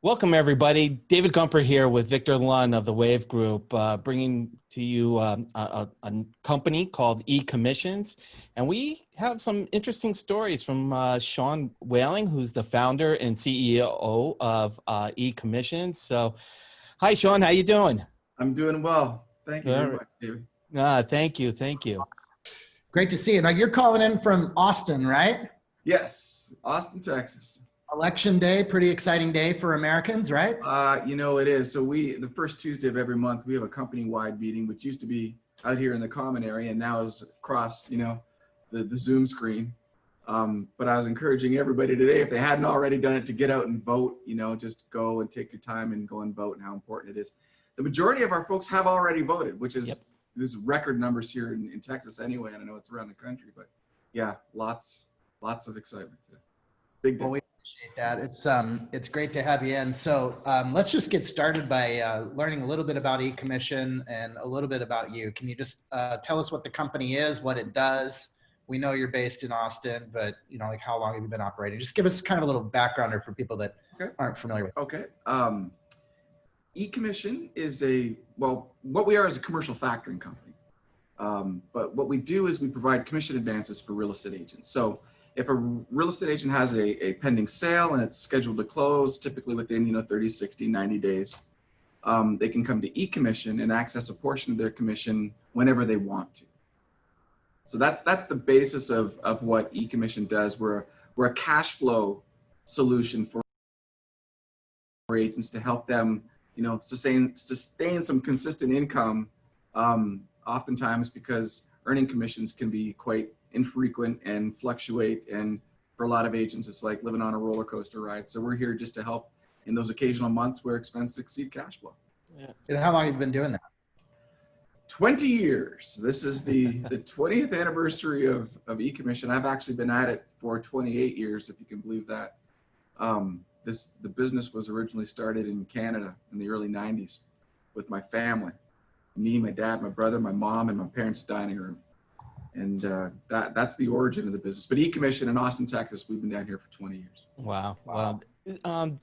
Welcome, everybody. David Gumper here with Victor Lunn of the Wave Group, bringing to you a company called eCommissions. And we have some interesting stories from Sean Whaling, who's the founder and CEO of eCommissions. So, hi, Sean. How you doing? I'm doing well. Thank you very much, David. Thank you. Thank you. Great to see you. Now, you're calling in from Austin, right? Yes, Austin, Texas. Election day, pretty exciting day for Americans, right? It is. So the first Tuesday of every month, we have a company-wide meeting, which used to be out here in the common area and now is across, the Zoom screen. But I was encouraging everybody today, if they hadn't already done it, to get out and vote, just go and take your time and go and vote and how important it is. The majority of our folks have already voted, which is There's record numbers here in Texas anyway, and I know it's around the country, but yeah, lots of excitement today. Big day. Well, we appreciate that. It's great to have you in. So let's just get started by learning a little bit about eCommission and a little bit about you. Can you just tell us what the company is, what it does? We know you're based in Austin, but like how long have you been operating? Just give us kind of a little backgrounder for people that aren't familiar with it. Okay. eCommission is what we are is a commercial factoring company. But what we do is we provide commission advances for real estate agents. So if a real estate agent has a pending sale and it's scheduled to close, typically within 30, 60, 90 days, they can come to eCommission and access a portion of their commission whenever they want to. So that's the basis of what eCommission does. We're a cash flow solution for agents to help them sustain some consistent income, oftentimes because earning commissions can be quite infrequent and fluctuate, and for a lot of agents it's like living on a roller coaster ride. So we're here just to help in those occasional months where expenses exceed cash flow. Yeah. And how long have you been doing that? 20 years. This is the 20th anniversary of eCommission. I've actually been at it for 28 years, if you can believe that. The business was originally started in Canada in the early 90s with my family, me, my dad, my brother, my mom, and my parents' dining room. And that's the origin of the business. But eCommission in Austin, Texas, we've been down here for 20 years. Wow.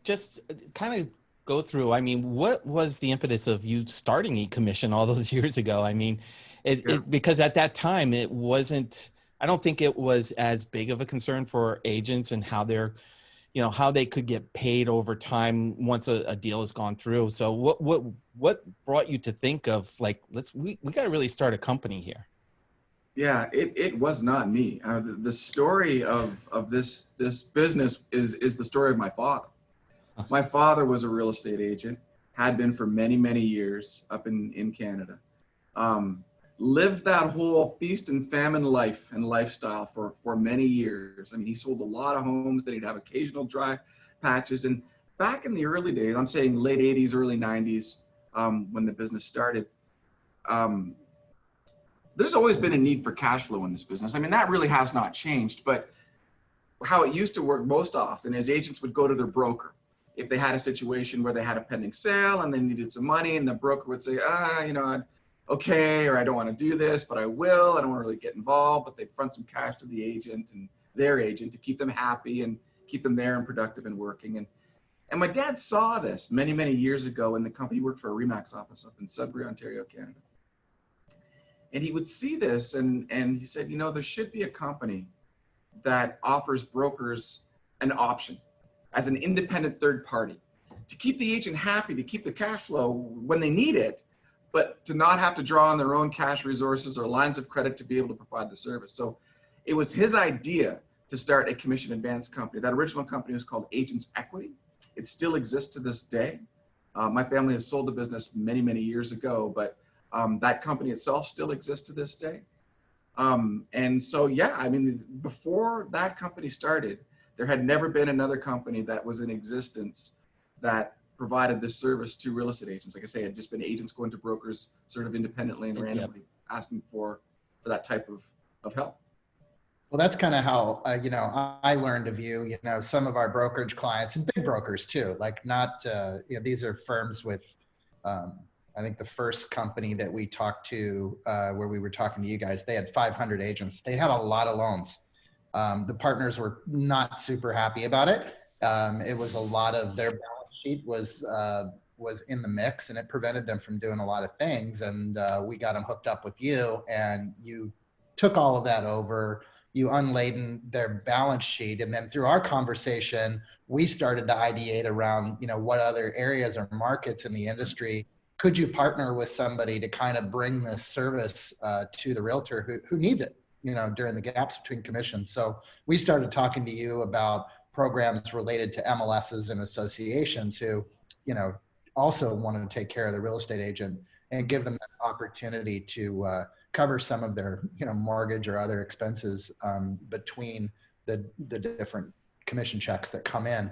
Just kind of go through, what was the impetus of you starting eCommission all those years ago? Because at that time, it wasn't, I don't think it was as big of a concern for agents and how they're, how they could get paid over time once a deal has gone through. So what brought you to think of we got to really start a company here? Yeah, it was not me. The story of this business is the story of my father. My father was a real estate agent, had been for many, many years up in Canada. Lived that whole feast and famine life and lifestyle for many years. He sold a lot of homes, then he'd have occasional dry patches. And back in the early days, I'm saying late 80s, early 90s, when the business started, there's always been a need for cash flow in this business. That really has not changed, but how it used to work most often is agents would go to their broker if they had a situation where they had a pending sale and they needed some money, and the broker would say, okay, or I don't want to do this, but I will. I don't want to really get involved, but they'd front some cash to the agent and their agent to keep them happy and keep them there and productive and working. And my dad saw this many, many years ago, and the company worked for a RE/MAX office up in Sudbury, Ontario, Canada. And he would see this and he said, there should be a company that offers brokers an option as an independent third party to keep the agent happy, to keep the cash flow when they need it, but to not have to draw on their own cash resources or lines of credit to be able to provide the service. So it was his idea to start a commission advance company. That original company was called Agents Equity. It still exists to this day. My family has sold the business many, many years ago, but that company itself still exists to this day. And so, before that company started, there had never been another company that was in existence that provided this service to real estate agents. Like I say, it had just been agents going to brokers sort of independently and randomly asking for that type of help. Well, that's kind of how, I learned of you, some of our brokerage clients and big brokers too, these are firms with, I think the first company that we talked to, where we were talking to you guys, they had 500 agents. They had a lot of loans. The partners were not super happy about it. It was a lot of their balance sheet was in the mix, and it prevented them from doing a lot of things. And we got them hooked up with you, and you took all of that over. You unladen their balance sheet, and then through our conversation, we started to ideate around, you know, what other areas or markets in the industry could you partner with somebody to kind of bring this service to the realtor who needs it, you know, during the gaps between commissions. So we started talking to you about programs related to MLSs and associations who, you know, also want to take care of the real estate agent and give them an opportunity to cover some of their, you know, mortgage or other expenses between the different commission checks that come in.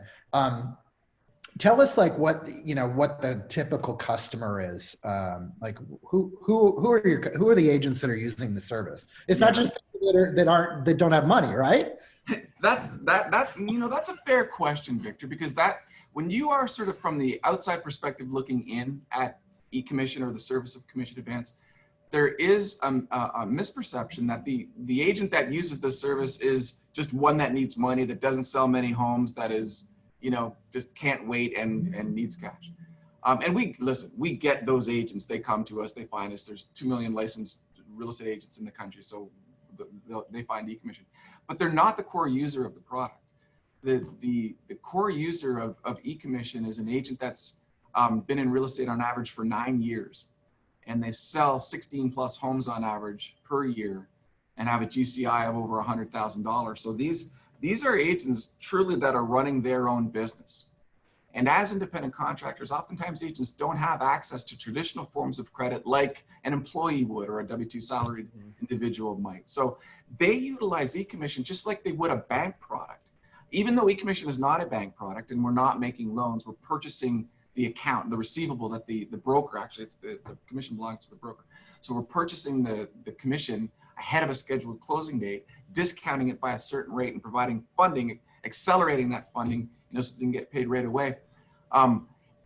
Tell us, like, what, you know, what the typical customer is. Like who are the agents that are using the service? It's not just people that don't have money, right? That's you know, that's a fair question, Victor, because when you are sort of from the outside perspective looking in at eCommission or the service of commission advance, there is a misperception that the agent that uses this service is just one that needs money, that doesn't sell many homes, that is, you know, just can't wait and needs cash. And we get those agents. They come to us, they find us. There's 2 million licensed real estate agents in the country, so they find eCommission. But they're not the core user of the product. The core user of eCommission is an agent that's been in real estate on average for 9 years, and they sell 16 plus homes on average per year and have a GCI of over $100,000. So these are agents truly that are running their own business. And as independent contractors, oftentimes agents don't have access to traditional forms of credit like an employee would or a W-2 salaried individual might. So they utilize eCommission just like they would a bank product. Even though eCommission is not a bank product and we're not making loans, we're purchasing the account, the receivable that the broker, actually it's the commission belongs to the broker. So we're purchasing the commission ahead of a scheduled closing date, discounting it by a certain rate and providing funding, accelerating that funding, you know, so they can get paid right away.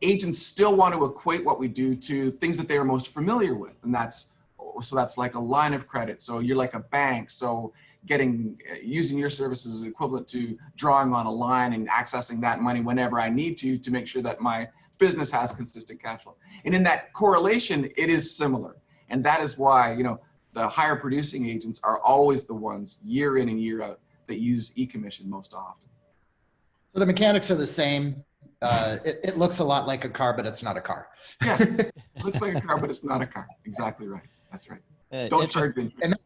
Agents still want to equate what we do to things that they are most familiar with. And that's like a line of credit. So you're like a bank. So using your services is equivalent to drawing on a line and accessing that money whenever I need to make sure that my business has consistent cash flow. And in that correlation, it is similar. And that is why, you know, the higher producing agents are always the ones year in and year out that use eCommission most often. So the mechanics are the same. It looks a lot like a car, but it's not a car. Yeah, it looks like a car, but it's not a car. Exactly right. That's right. Don't charge interest.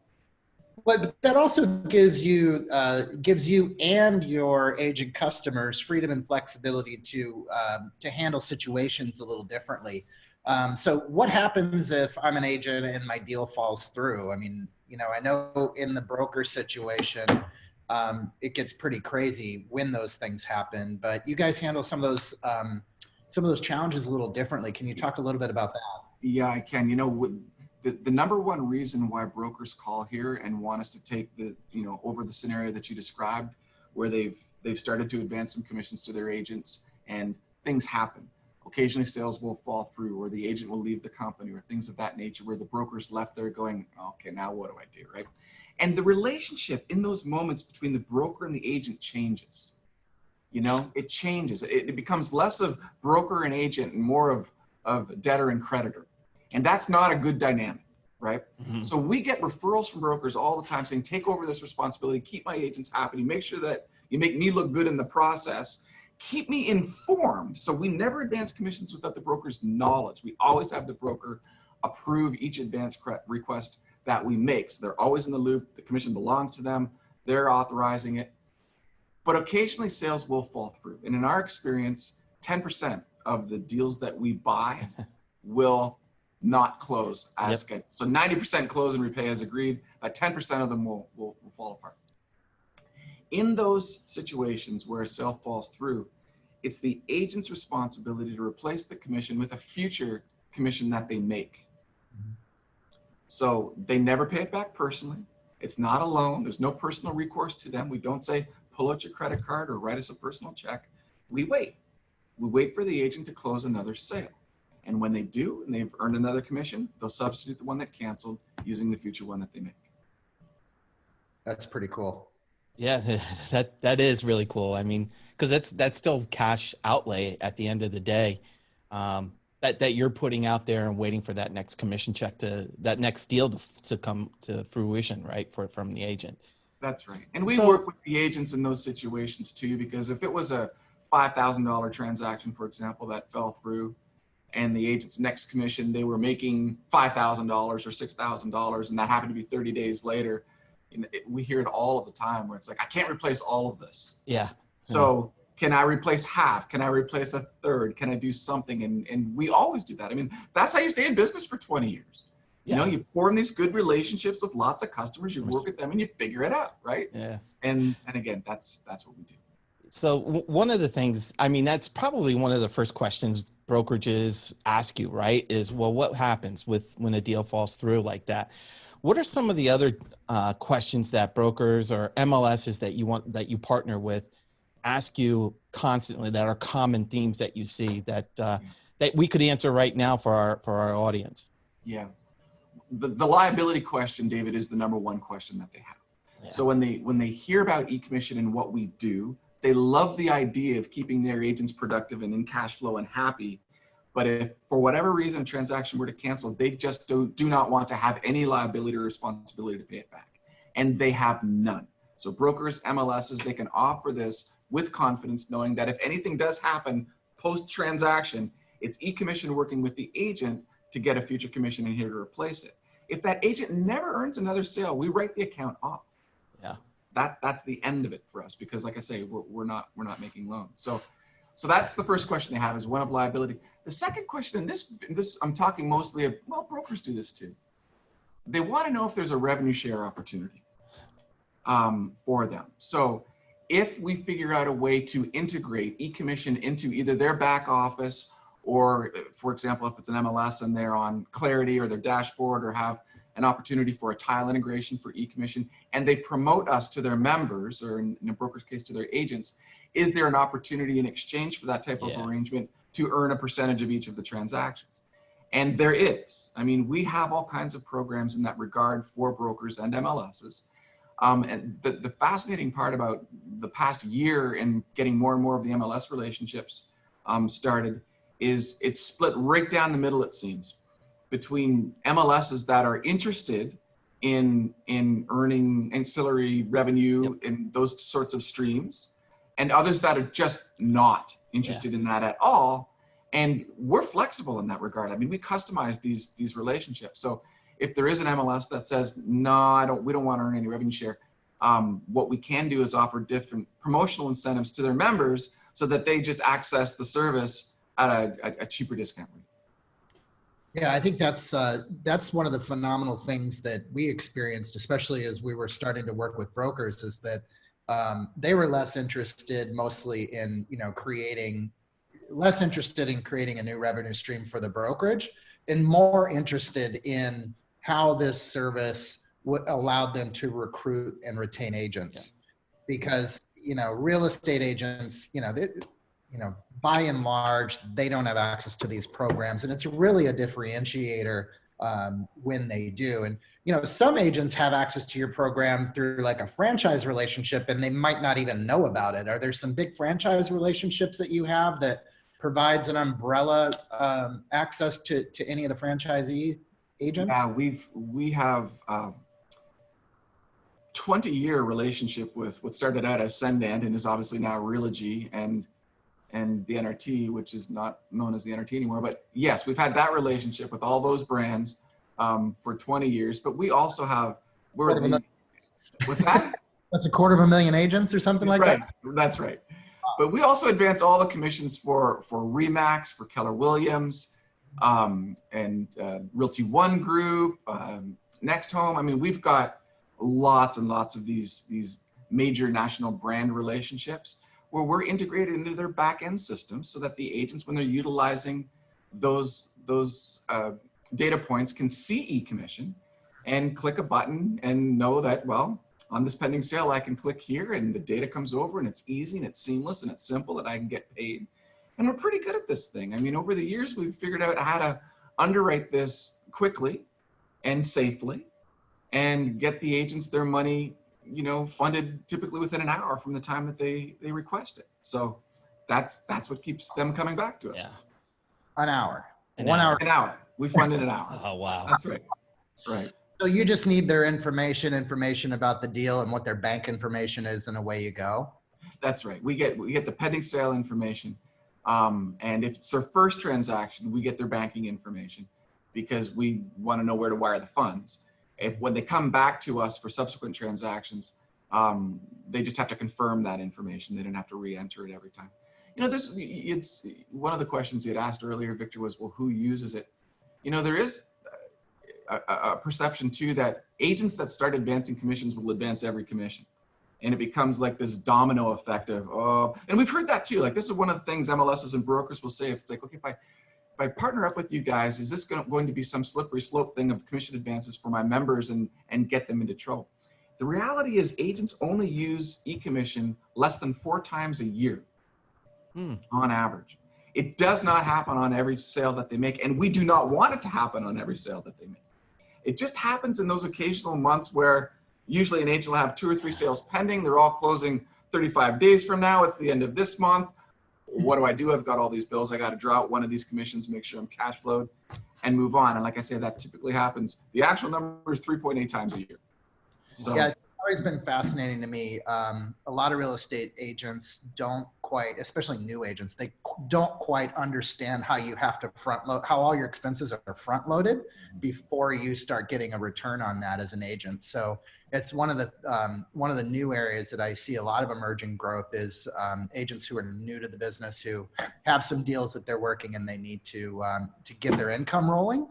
But that also gives you and your agent customers freedom and flexibility to handle situations a little differently. So what happens if I'm an agent and my deal falls through? I mean, you know, I know in the broker situation, it gets pretty crazy when those things happen, but you guys handle some of those challenges a little differently. Can you talk a little bit about that? Yeah, I can. You know, the number one reason why brokers call here and want us to take over the scenario that you described, where they've started to advance some commissions to their agents and things happen. Occasionally sales will fall through, or the agent will leave the company, or things of that nature, where the broker's left there going, okay, now what do I do, right? And the relationship in those moments between the broker and the agent changes. You know, it changes. It becomes less of broker and agent and more of debtor and creditor. And that's not a good dynamic, right? Mm-hmm. So we get referrals from brokers all the time saying, take over this responsibility, keep my agents happy, make sure that you make me look good in the process, keep me informed. So we never advance commissions without the broker's knowledge. We always have the broker approve each advance request that we make. So they're always in the loop. The commission belongs to them. They're authorizing it. But occasionally sales will fall through. And in our experience, 10% of the deals that we buy will not close as scheduled. So 90% close and repay as agreed. 10% of them will fall apart. In those situations where a sale falls through, it's the agent's responsibility to replace the commission with a future commission that they make. So they never pay it back personally. It's not a loan. There's no personal recourse to them. We don't say, pull out your credit card or write us a personal check. We wait. We wait for the agent to close another sale. And when they do, and they've earned another commission, they'll substitute the one that canceled using the future one that they make. That's pretty cool. Yeah, that is really cool. I mean, because that's still cash outlay at the end of the day, that you're putting out there and waiting for that next commission check that next deal to come to fruition, right? From the agent. That's right. And we So work with the agents in those situations too, because if it was a $5,000 transaction, for example, that fell through, and the agent's next commission, they were making $5,000 or $6,000, and that happened to be 30 days later, we hear it all of the time where it's like, I can't replace all of this. yeah. So can I replace half? Can I replace a third? Can I do something? And we always do that. I mean, that's how you stay in business for 20 years. You know, you form these good relationships with lots of customers, you work with them and you figure it out, right? Yeah. And again, that's what we do. So one of the things, I mean, that's probably one of the first questions brokerages ask you, right? Is, well, what happens when a deal falls through like that? What are some of the other questions that brokers or MLSs that you partner with ask you constantly, that are common themes that you see that we could answer right now for our audience? Yeah. The liability question, David, is the number one question that they have. Yeah. So when they hear about eCommission and what we do, they love the idea of keeping their agents productive and in cash flow and happy. But if for whatever reason a transaction were to cancel, they just do not want to have any liability or responsibility to pay it back. And they have none. So brokers, MLSs, they can offer this with confidence, knowing that if anything does happen post-transaction, it's eCommission working with the agent to get a future commission in here to replace it. If that agent never earns another sale, we write the account off. Yeah. That's the end of it for us, because like I say, we're not making loans. So that's the first question they have, is one of liability. The second question, and this I'm talking mostly of, well, brokers do this too. They want to know if there's a revenue share opportunity for them. So if we figure out a way to integrate eCommission into either their back office, or for example, if it's an MLS and they're on Clarity or their dashboard, or have an opportunity for a tile integration for eCommission, and they promote us to their members, or in a broker's case to their agents, is there an opportunity in exchange for that type of arrangement to earn a percentage of each of the transactions? And there is. I mean, we have all kinds of programs in that regard for brokers and MLSs. And the fascinating part about the past year and getting more and more of the MLS relationships started is it's split right down the middle, it seems, between MLSs that are interested in earning ancillary revenue in those sorts of streams, and others that are just not interested in that at all. And we're flexible in that regard. I mean, we customize these relationships. So if there is an MLS that says, no, we don't want to earn any revenue share, what we can do is offer different promotional incentives to their members so that they just access the service at a cheaper discount rate. Yeah, I think that's one of the phenomenal things that we experienced, especially as we were starting to work with brokers, is that they were less interested mostly in, creating a new revenue stream for the brokerage, and more interested in how this service allowed them to recruit and retain agents. Because, real estate agents, by and large, they don't have access to these programs, and it's really a differentiator when they do. And some agents have access to your program through like a franchise relationship, and they might not even know about it. Are there some big franchise relationships that you have that provides an umbrella access to any of the franchisee agents? Yeah, we have 20-year relationship with what started out as Sendand and is obviously now Realogy and the NRT, which is not known as the NRT anymore. But yes, we've had that relationship with all those brands for 20 years. But we also have, what's that? That's 250,000 agents or something like that? That's right. But we also advance all the commissions for Remax, for Keller Williams, and Realty One Group, Next Home. I mean, we've got lots and lots of these major national brand relationships where we're integrated into their back end systems so that the agents, when they're utilizing those data points, can see eCommission and click a button and know that, well, on this pending sale, I can click here and the data comes over and it's easy and it's seamless and it's simple and I can get paid. And we're pretty good at this thing. I mean, over the years, we've figured out how to underwrite this quickly and safely and get the agents their money funded typically within an hour from the time that they request it. So that's what keeps them coming back to us. Yeah. An hour. An 1 hour. An hour. We fund in an hour. Oh, wow. That's right. Right. So you just need their information about the deal and what their bank information is, and away you go. That's right. We get the pending sale information. And if it's their first transaction, we get their banking information because we want to know where to wire the funds. When they come back to us for subsequent transactions, they just have to confirm that information. They don't have to re-enter it every time. It's one of the questions you had asked earlier, Victor, was, well, who uses it? There is a perception too that agents that start advancing commissions will advance every commission. And it becomes like this domino effect of, and we've heard that too. Like, this is one of the things MLSs and brokers will say. It's like, okay, if I partner up with you guys, is this going to be some slippery slope thing of commission advances for my members and get them into trouble? The reality is agents only use eCommission less than 4 times a year on average. It does not happen on every sale that they make, and we do not want it to happen on every sale that they make. It just happens in those occasional months where usually an agent will have 2 or 3 sales pending. They're all closing 35 days from now. It's the end of this month. What do? I've got all these bills. I got to draw out one of these commissions, make sure I'm cash flowed, and move on. And like I say, that typically happens. The actual number is 3.8 times a year. So, yeah, it's always been fascinating to me. A lot of real estate agents don't quite, especially new agents, they don't quite understand how you have to front load, how all your expenses are front loaded before you start getting a return on that as an agent. So it's one of the new areas that I see a lot of emerging growth is agents who are new to the business, who have some deals that they're working and they need to get their income rolling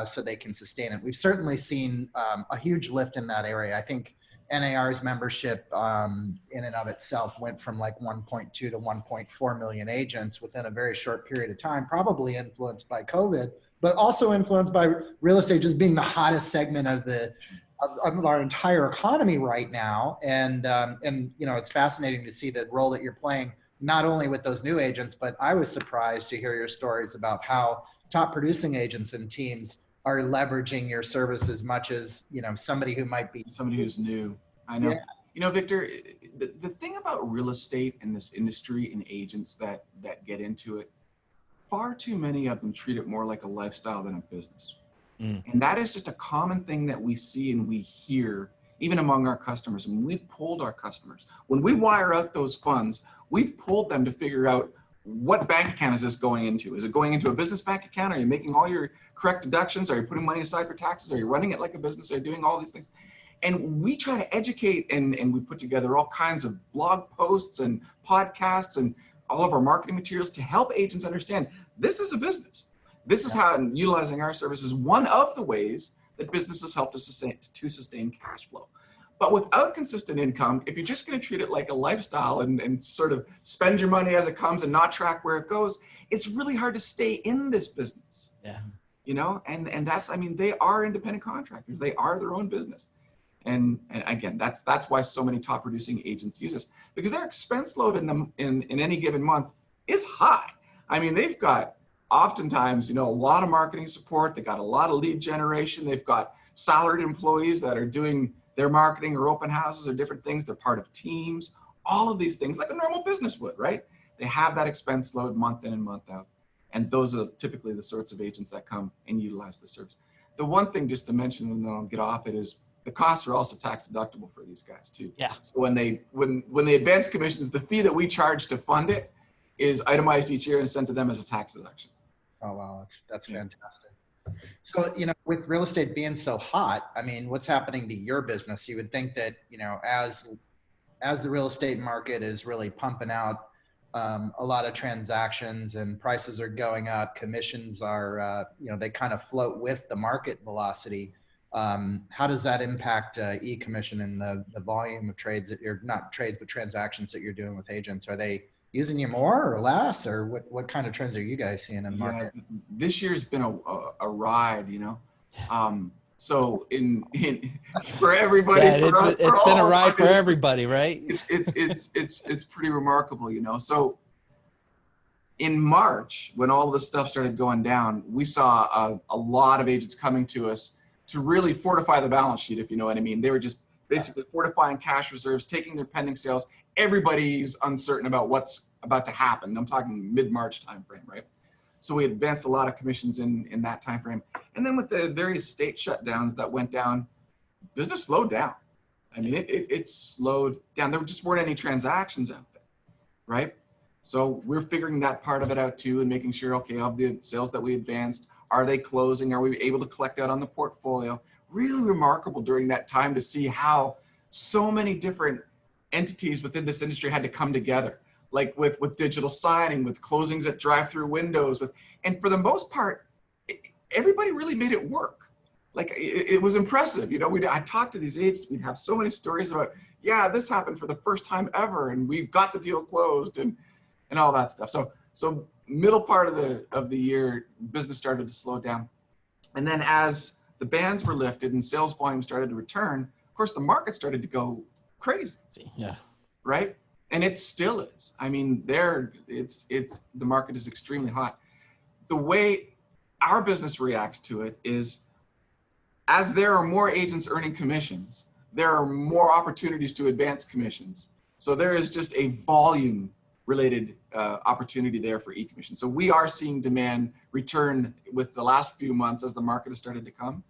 so they can sustain it. We've certainly seen a huge lift in that area. I think NAR's membership in and of itself went from like 1.2 to 1.4 million agents within a very short period of time, probably influenced by COVID, but also influenced by real estate just being the hottest segment of our entire economy right now. And it's fascinating to see the role that you're playing, not only with those new agents, but I was surprised to hear your stories about how top producing agents and teams are leveraging your service as much as, somebody who might be somebody who's new. I know. Yeah. Victor, the thing about real estate and this industry and agents that get into it, far too many of them treat it more like a lifestyle than a business. And that is just a common thing that we see and we hear even among our customers. And we've polled our customers. When we wire out those funds, we've polled them to figure out, what bank account is this going into? Is it going into a business bank account? Are you making all your correct deductions? Are you putting money aside for taxes? Are you running it like a business? Are you doing all these things? And we try to educate, and we put together all kinds of blog posts and podcasts and all of our marketing materials to help agents understand this is a business. This is how utilizing our service is one of the ways that businesses help to sustain cash flow. But without consistent income, if you're just going to treat it like a lifestyle and sort of spend your money as it comes and not track where it goes, it's really hard to stay in this business. Yeah. And that's, they are independent contractors. They are their own business. And again, that's why so many top producing agents use this, because their expense load in any given month is high. They've got oftentimes, a lot of marketing support. They got a lot of lead generation. They've got salaried employees that are doing their marketing or open houses or different things. They're part of teams, all of these things like a normal business would, right? They have that expense load month in and month out. And those are typically the sorts of agents that come and utilize the service. The one thing just to mention, and then I'll get off it, is the costs are also tax deductible for these guys too. Yeah. So when they advance commissions, the fee that we charge to fund it is itemized each year and sent to them as a tax deduction. Oh, wow. That's fantastic. So, with real estate being so hot, what's happening to your business? You would think that, as the real estate market is really pumping out a lot of transactions and prices are going up, commissions are, they kind of float with the market velocity. How does that impact eCommission and the volume of trades that you're, not trades, but transactions that you're doing with agents? Are they using you more or less, or what kind of trends are you guys seeing in the market? This year's been a ride, So for everybody, it's been a ride for everybody, right? It's pretty remarkable, So in March, when all this stuff started going down, we saw a lot of agents coming to us to really fortify the balance sheet, if you know what I mean. They basically fortifying cash reserves, taking their pending sales. Everybody's uncertain about what's about to happen. I'm talking mid-March timeframe, right? So we advanced a lot of commissions in that timeframe. And then with the various state shutdowns that went down, business slowed down. I mean, it slowed down. There just weren't any transactions out there, right? So we're figuring that part of it out too and making sure, okay, of the sales that we advanced, are they closing? Are we able to collect out on the portfolio? Really remarkable during that time to see how so many different entities within this industry had to come together, like with digital signing, with closings at drive-through windows, and for the most part, everybody really made it work. Like it was impressive. You know, I talked to these agents, we'd have so many stories about, yeah, this happened for the first time ever, and we got the deal closed and all that stuff. So middle part of the year, business started to slow down. And then as the bans were lifted and sales volume started to return, of course, the market started to go crazy. Yeah. Right? And it still is. I mean, the market is extremely hot. The way our business reacts to it is, as there are more agents earning commissions, there are more opportunities to advance commissions. So there is just a volume related opportunity there for eCommission. So we are seeing demand return with the last few months as the market has started to come,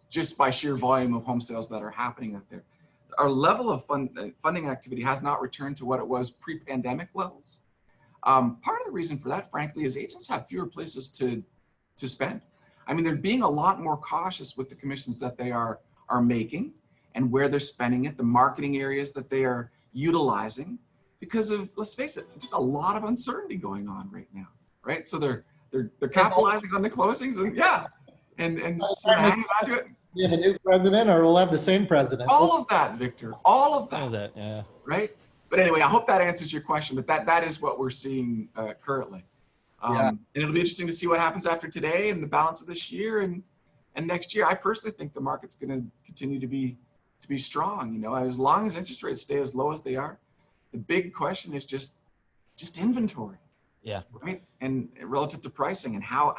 just by sheer volume of home sales that are happening out there. Our level of funding activity has not returned to what it was pre-pandemic levels. Part of the reason for that, frankly, is agents have fewer places to spend. I mean, they're being a lot more cautious with the commissions that they are making and where they're spending it, the marketing areas that they are utilizing, because of, let's face it, just a lot of uncertainty going on right now, right? So they're capitalizing on the closings and sort of hanging on to it. We have a new president, or we'll have the same president. All of that, Victor, all of that, yeah. Right? But anyway, I hope that answers your question, but that is what we're seeing currently. And it'll be interesting to see what happens after today and the balance of this year and next year. I personally think the market's going to continue to be strong. You know, as long as interest rates stay as low as they are, the big question is just inventory. Yeah. Right. And relative to pricing, and how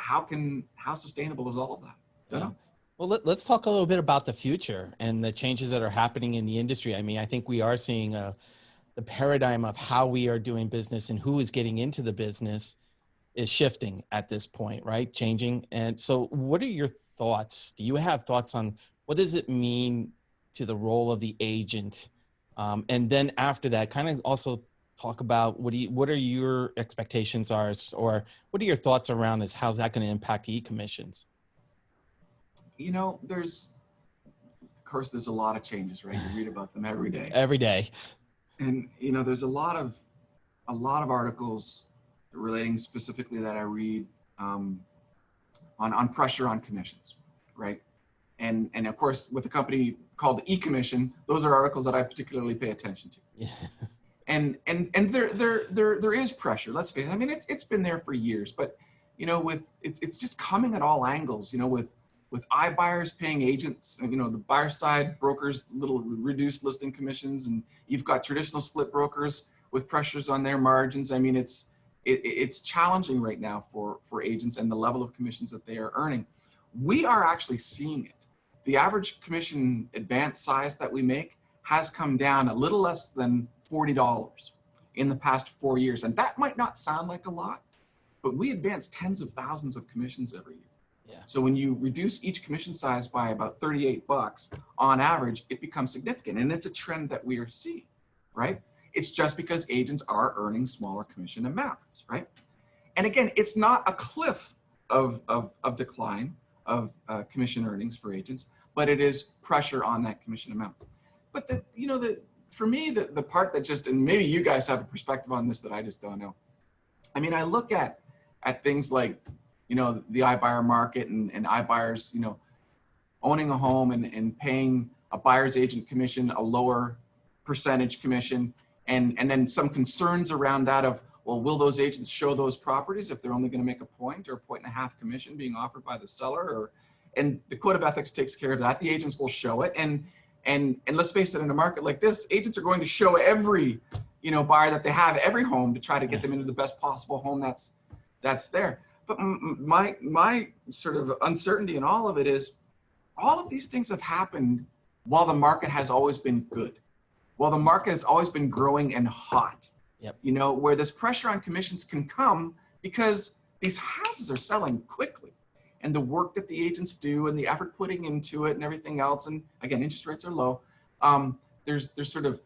sustainable is all of that? Don't know. Well, let's talk a little bit about the future and the changes that are happening in the industry. I mean, I think we are seeing the paradigm of how we are doing business and who is getting into the business is shifting at this point, right? Changing. And so what are your thoughts? Do you have thoughts on what does it mean to the role of the agent? And then after that, kind of also talk about what are your expectations or what are your thoughts around this? How's that going to impact eCommissions? You know, there's a lot of changes, right? You read about them every day. Every day. And, you know, there's a lot of articles relating specifically that I read on pressure on commissions, right? And of course, with a company called eCommission, those are articles that I particularly pay attention to. Yeah. And there is pressure. Let's face it. I mean, it's been there for years, but you know, it's just coming at all angles. You know, with iBuyers paying agents, you know, the buyer side brokers little reduced listing commissions, and you've got traditional split brokers with pressures on their margins. I mean, it's challenging right now for agents and the level of commissions that they are earning. We are actually seeing it. The average commission advance size that we make has come down a little less than $40 in the past 4 years. And that might not sound like a lot, but we advance tens of thousands of commissions every year. Yeah. So when you reduce each commission size by about $38 on average, it becomes significant. And it's a trend that we are seeing, right? It's just because agents are earning smaller commission amounts, right? And again, it's not a cliff of decline of commission earnings for agents, but it is pressure on that commission amount. But for me, the part that just, and maybe you guys have a perspective on this that I just don't know. I mean, I look at things like, you know, the iBuyer market and iBuyers, you know, owning a home and paying a buyer's agent commission, a lower percentage commission, and then some concerns around that of, well, will those agents show those properties if they're only going to make a point or 1.5 commission being offered by the seller? And the code of ethics takes care of that. The agents will show it. And let's face it, in a market like this, agents are going to show every, you know, buyer that they have every home to try to get them into the best possible home that's there. But my sort of uncertainty in all of it is, all of these things have happened while the market has always been good, while the market has always been growing and hot. Yep. You know, where this pressure on commissions can come because these houses are selling quickly, and the work that the agents do and the effort putting into it and everything else, and again, interest rates are low. There's sort of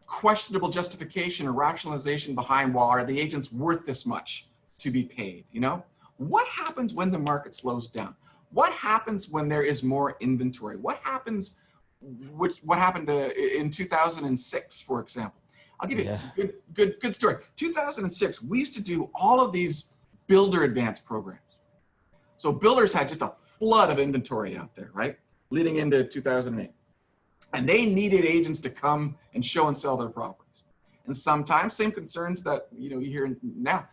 questionable justification or rationalization behind, well, are the agents worth this much to be paid? You know, what happens when the market slows down? What happens when there is more inventory? What happens? What happened in 2006, for example? I'll give you a good story. 2006, we used to do all of these builder advance programs. So builders had just a flood of inventory out there, right? Leading into 2008. And they needed agents to come and show and sell their properties. And sometimes, same concerns that you hear now,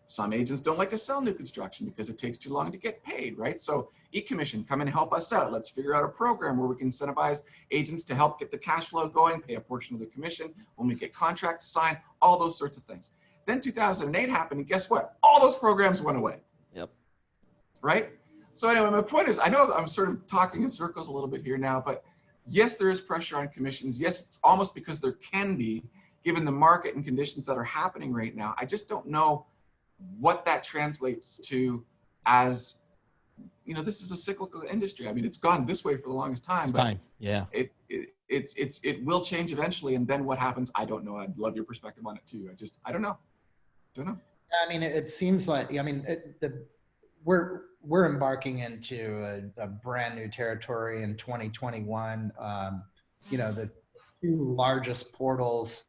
some agents don't like to sell new construction because it takes too long to get paid, right? So eCommission, come and help us out. Let's figure out a program where we can incentivize agents to help get the cash flow going, pay a portion of the commission when we get contracts signed, all those sorts of things. Then 2008 happened, and guess what? All those programs went away. Yep. Right? So anyway, my point is, I know I'm sort of talking in circles a little bit here now, but yes, there is pressure on commissions. Yes, it's almost because there can be, given the market and conditions that are happening right now. I just don't know what that translates to as, this is a cyclical industry. I mean, it's gone this way for the longest time. Yeah. It will change eventually, and then what happens? I don't know. I'd love your perspective on it too. I don't know. I mean, it seems like, we're embarking into a brand new territory in 2021. The two largest portals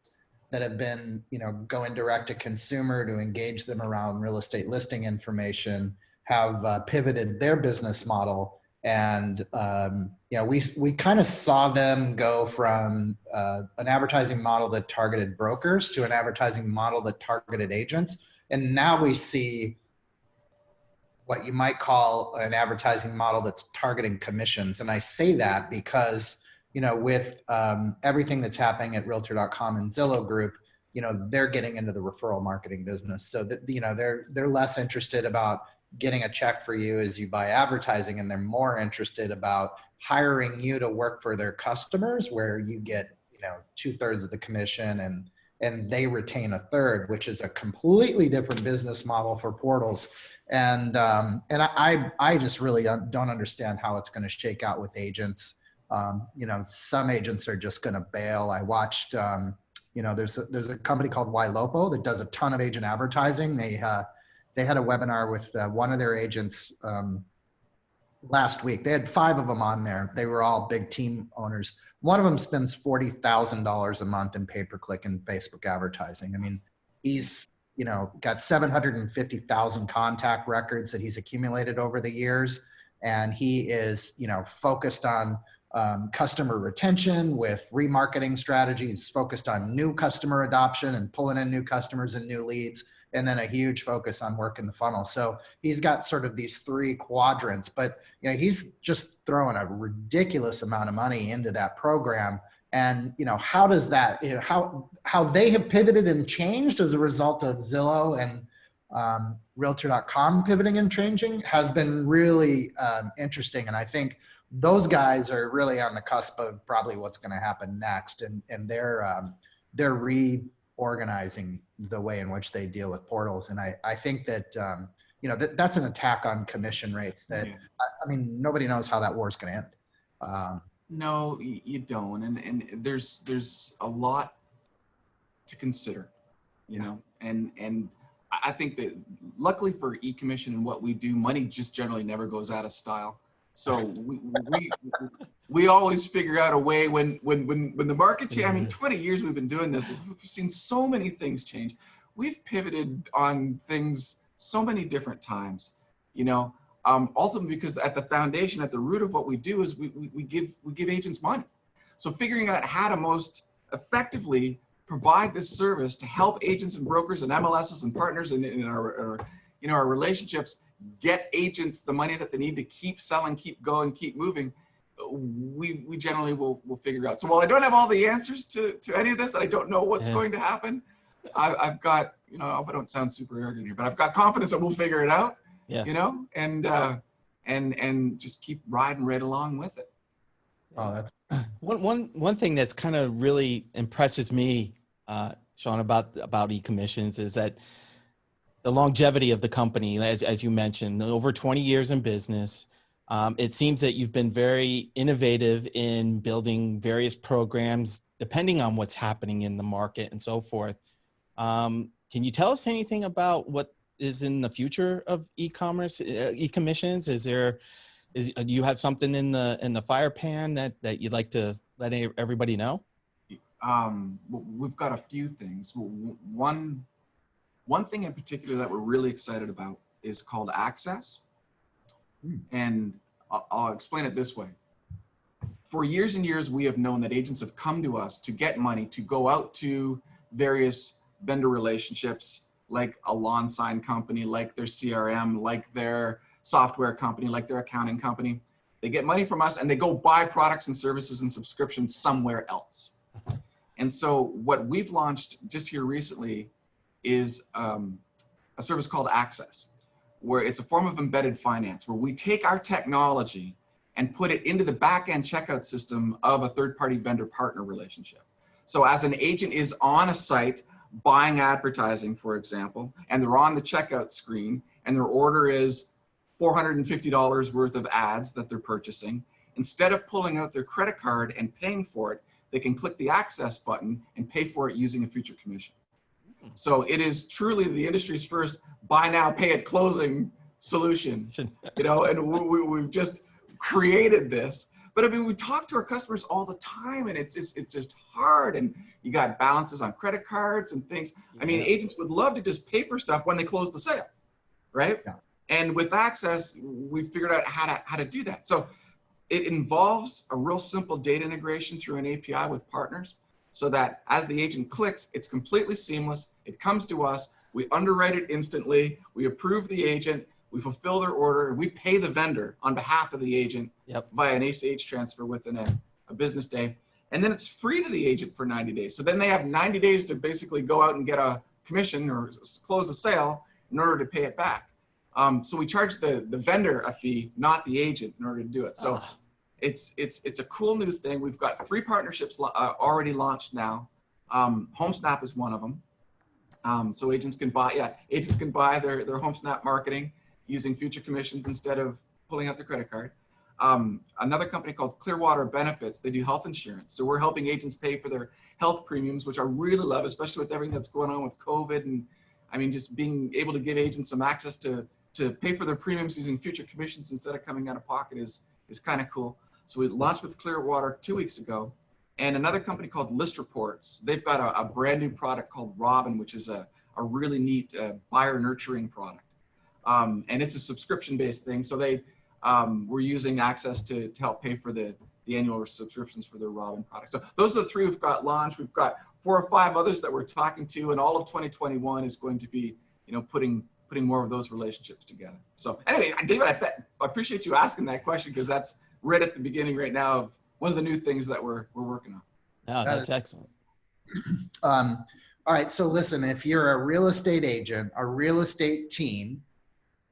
that have been, going direct to consumer to engage them around real estate listing information have pivoted their business model. And, we kind of saw them go from an advertising model that targeted brokers to an advertising model that targeted agents. And now we see what you might call an advertising model that's targeting commissions. And I say that because, with everything that's happening at Realtor.com and Zillow Group, they're getting into the referral marketing business. So that, they're less interested about getting a check for you as you buy advertising, and they're more interested about hiring you to work for their customers, where you get, 2/3 of the commission and they retain 1/3, which is a completely different business model for portals. And I just really don't understand how it's going to shake out with agents. Some agents are just going to bail. I watched, there's a company called Ylopo that does a ton of agent advertising. They had a webinar with one of their agents last week. They had 5 of them on there. They were all big team owners. One of them spends $40,000 a month in pay-per-click and Facebook advertising. I mean, he's, got 750,000 contact records that he's accumulated over the years. And he is, focused on customer retention with remarketing strategies, focused on new customer adoption and pulling in new customers and new leads, and then a huge focus on working the funnel. So he's got sort of these 3 quadrants, but he's just throwing a ridiculous amount of money into that program. And how does that, how they have pivoted and changed as a result of Zillow and Realtor.com pivoting and changing has been really interesting. And I think those guys are really on the cusp of probably what's going to happen next, and they're reorganizing the way in which they deal with portals. And I think that that's an attack on commission rates that, I mean, nobody knows how that war is going to end. No, you don't. And there's a lot to consider, and I think that luckily for eCommission and what we do, money just generally never goes out of style. So we always figure out a way when the market changes. I mean, 20 years we've been doing this. We've seen so many things change. We've pivoted on things so many different times, ultimately because at the foundation, at the root of what we do is we give agents money. So figuring out how to most effectively provide this service to help agents and brokers and MLSs and partners in our relationships get agents the money that they need to keep selling, keep going, keep moving, we generally will figure out. So while I don't have all the answers to any of this, and I don't know what's going to happen, I've got, I hope I don't sound super arrogant here, but I've got confidence that we'll figure it out, and just keep riding right along with it. Oh, that's One thing that's kind of really impresses me, Sean, about eCommissions is that the longevity of the company, as you mentioned, over 20 years in business. It seems that you've been very innovative in building various programs depending on what's happening in the market and so forth. Can you tell us anything about what is in the future of e-commerce, eCommissions? Do you have something in the fire pan that you'd like to let everybody know? We've got a few things. One thing in particular that we're really excited about is called Access. And I'll explain it this way. For years and years, we have known that agents have come to us to get money to go out to various vendor relationships, like a lawn sign company, like their CRM, like their software company, like their accounting company. They get money from us and they go buy products and services and subscriptions somewhere else. And so what we've launched just here recently is a service called Access, where it's a form of embedded finance, where we take our technology and put it into the back-end checkout system of a third-party vendor partner relationship. So as an agent is on a site buying advertising, for example, and they're on the checkout screen and their order is $450 worth of ads that they're purchasing, instead of pulling out their credit card and paying for it, they can click the Access button and pay for it using a future commission. So it is truly the industry's first buy now, pay at closing solution, you know, and we've just created this. But I mean, we talk to our customers all the time and it's just hard, and you got balances on credit cards and things. I mean, agents would love to just pay for stuff when they close the sale, right? Yeah. And with Access, we figured out how to do that. So it involves a real simple data integration through an API with partners, so that as the agent clicks, it's completely seamless. It comes to us, we underwrite it instantly, we approve the agent, we fulfill their order, and we pay the vendor on behalf of the agent via an ACH transfer within a business day. And then it's free to the agent for 90 days. So then they have 90 days to basically go out and get a commission or close a sale in order to pay it back. So we charge the vendor a fee, not the agent, in order to do it. So it's a cool new thing. We've got 3 partnerships already launched now. HomeSnap is one of them. So agents can buy their HomeSnap marketing using future commissions instead of pulling out their credit card. Another company called Clearwater Benefits, they do health insurance. So we're helping agents pay for their health premiums, which I really love, especially with everything that's going on with COVID. And I mean, just being able to give agents some access to pay for their premiums using future commissions instead of coming out of pocket is kind of cool. So we launched with Clearwater 2 weeks ago. And another company called List Reports, they've got a brand new product called Robin, which is a really neat buyer nurturing product. And it's a subscription-based thing. So we're using Access to help pay for the annual subscriptions for their Robin product. So those are the 3 we've got launched. We've got 4 or 5 others that we're talking to, and all of 2021 is going to be, you know, putting more of those relationships together. So anyway, David, I appreciate you asking that question, because that's right at the beginning right now of one of the new things that we're working on. Oh, that's excellent. All right. So listen, if you're a real estate agent, a real estate team,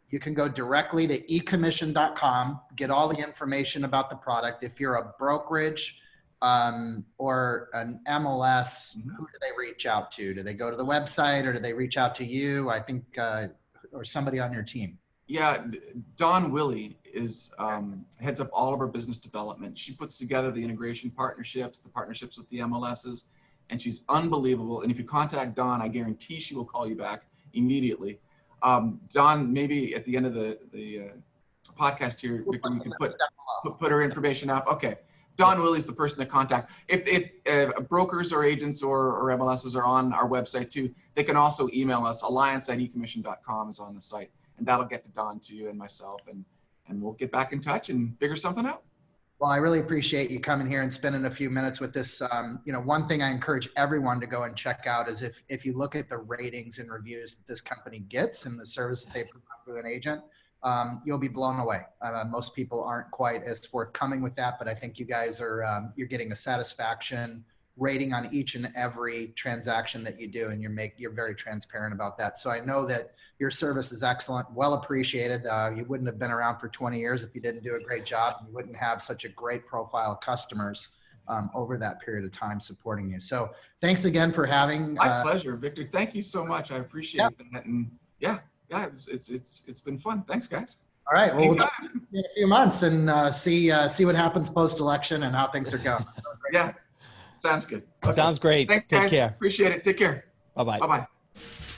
you can go directly to eCommission.com, get all the information about the product. If you're a brokerage or an MLS, who do they reach out to? Do they go to the website, or do they reach out to you? I think, or somebody on your team. Yeah, Dawn Willey is heads up all of our business development. She puts together the integration partnerships, the partnerships with the MLSs, and she's unbelievable. And if you contact Dawn, I guarantee she will call you back immediately. Dawn, maybe at the end of the podcast here, Victor, you can put her information up. Okay. Dawn Willey's the person to contact. If brokers or agents or MLSs are on our website too, they can also email us. alliance@ecommission.com is on the site, and that'll get to Dawn, to you and myself, and we'll get back in touch and figure something out. Well, I really appreciate you coming here and spending a few minutes with this. You know, one thing I encourage everyone to go and check out is if you look at the ratings and reviews that this company gets and the service that they provide to an agent, you'll be blown away. Most people aren't quite as forthcoming with that, but I think you guys are, you're getting a satisfaction rating on each and every transaction that you do, and you're very transparent about that. So I know that your service is excellent, well appreciated. You wouldn't have been around for 20 years if you didn't do a great job. You wouldn't have such a great profile of customers over that period of time supporting you. So thanks again for having. My pleasure, Victor. Thank you so much. I appreciate that. And yeah, it's been fun. Thanks, guys. All right. Well, we'll talk in a few months and see what happens post-election and how things are going. Yeah. Sounds good. Okay. Sounds great. Thanks, Take guys. care. Appreciate it. Take care. Bye-bye. Bye-bye.